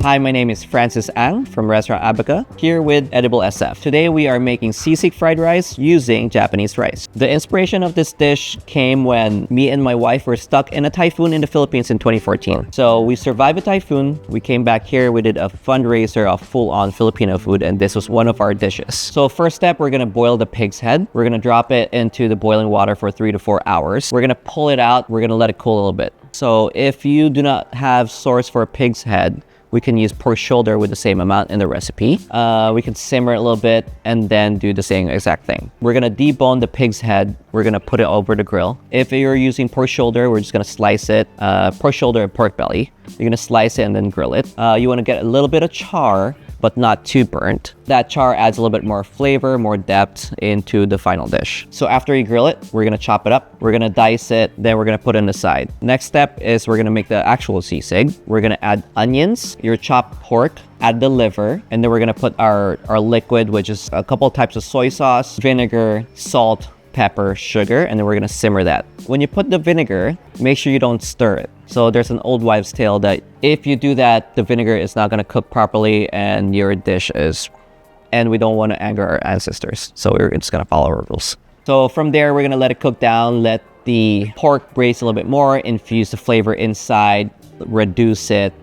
Hi, my name is Francis Ang from restaurant Abaca, here with Edible SF. Today we are making sisig fried rice using Japanese rice. The inspiration of this dish came when me and my wife were stuck in a typhoon in the Philippines in 2014. So we survived a typhoon, we came back here, we did a fundraiser of full-on Filipino food, and this was one of our dishes. So first step, we're gonna boil the pig's head. We're gonna drop it into the boiling water for 3 to 4 hours. We're gonna pull it out, we're gonna let it cool a little bit. So if you do not have source for a pig's head, we can use pork shoulder with the same amount in the recipe. We can simmer it a little bit and then do the same exact thing. We're gonna debone the pig's head. We're gonna put it over the grill. If you're using pork shoulder, we're just gonna slice it. Pork shoulder and pork belly. You're gonna slice it and then grill it. You wanna get a little bit of char, but not too burnt. That char adds a little bit more flavor, more depth into the final dish. So after you grill it, we're gonna chop it up. We're gonna dice it, then we're gonna put it on the side. Next step is we're gonna make the actual sisig. We're gonna add onions, your chopped pork, add the liver, and then we're gonna put our liquid, which is a couple types of soy sauce, vinegar, salt, pepper, sugar, and then we're gonna simmer that. When you put the vinegar, make sure you don't stir it. So there's an old wives' tale that if you do that, the vinegar is not gonna cook properly and your dish is, and we don't wanna anger our ancestors. So we're just gonna follow our rules. So from there, we're gonna let it cook down, let the pork braise a little bit more, infuse the flavor inside, reduce it,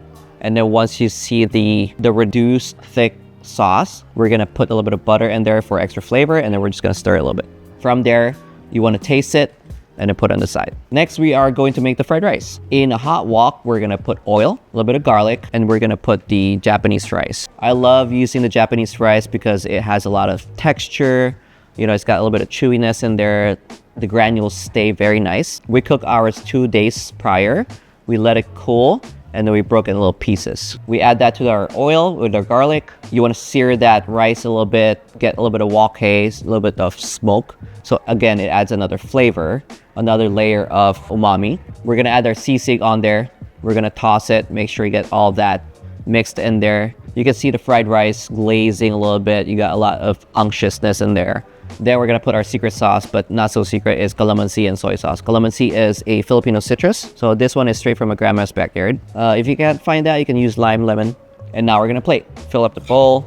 and then once you see the reduced thick sauce, we're gonna put a little bit of butter in there for extra flavor, and then we're just gonna stir it a little bit. From there, you wanna taste it, and then put it on the side. Next, we are going to make the fried rice. In a hot wok, we're gonna put oil, a little bit of garlic, and we're gonna put the Japanese rice. I love using the Japanese rice because it has a lot of texture. You know, it's got a little bit of chewiness in there. The granules stay very nice. We cook ours 2 days prior. We let it cool, and then we broke it in little pieces. We add that to our oil with our garlic. You wanna sear that rice a little bit, get a little bit of wok haze, a little bit of smoke. So again, it adds another flavor, another layer of umami. We're gonna add our sisig on there. We're gonna toss it, make sure you get all that mixed in there. You can see the fried rice glazing a little bit. You got a lot of unctuousness in there. Then we're gonna put our secret sauce, but not so secret, is calamansi and soy sauce. Calamansi is a Filipino citrus, so this one is straight from my grandma's backyard. If you can't find that, you can use lime, lemon. And now we're gonna plate. Fill up the bowl.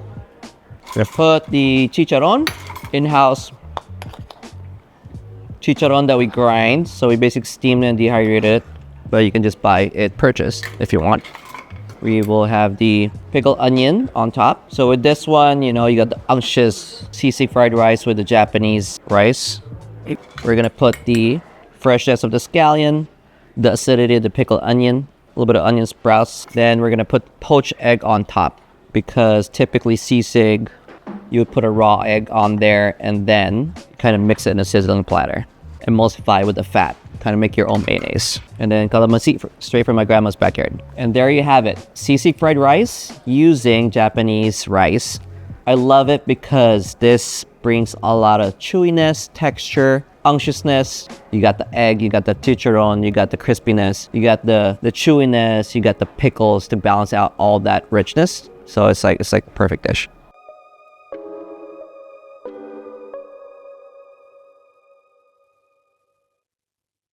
We're gonna put the chicharron, in-house chicharron that we grind. So we basically steamed and dehydrated it, but you can just buy it purchased if you want. We will have the pickled onion on top. So with this one, you know, you got the unctuous sisig fried rice with the Japanese rice. We're gonna put the freshness of the scallion, the acidity of the pickled onion, a little bit of onion sprouts. Then we're gonna put poached egg on top because typically sisig, you would put a raw egg on there and then kind of mix it in a sizzling platter. Emulsify with the fat, kind of make your own mayonnaise. And then calamansi straight from my grandma's backyard. And there you have it, sisig fried rice using Japanese rice. I love it because this brings a lot of chewiness, texture, unctuousness. You got the egg, you got the chicharron, you got the crispiness, you got the chewiness, you got the pickles to balance out all that richness. So it's like a perfect dish.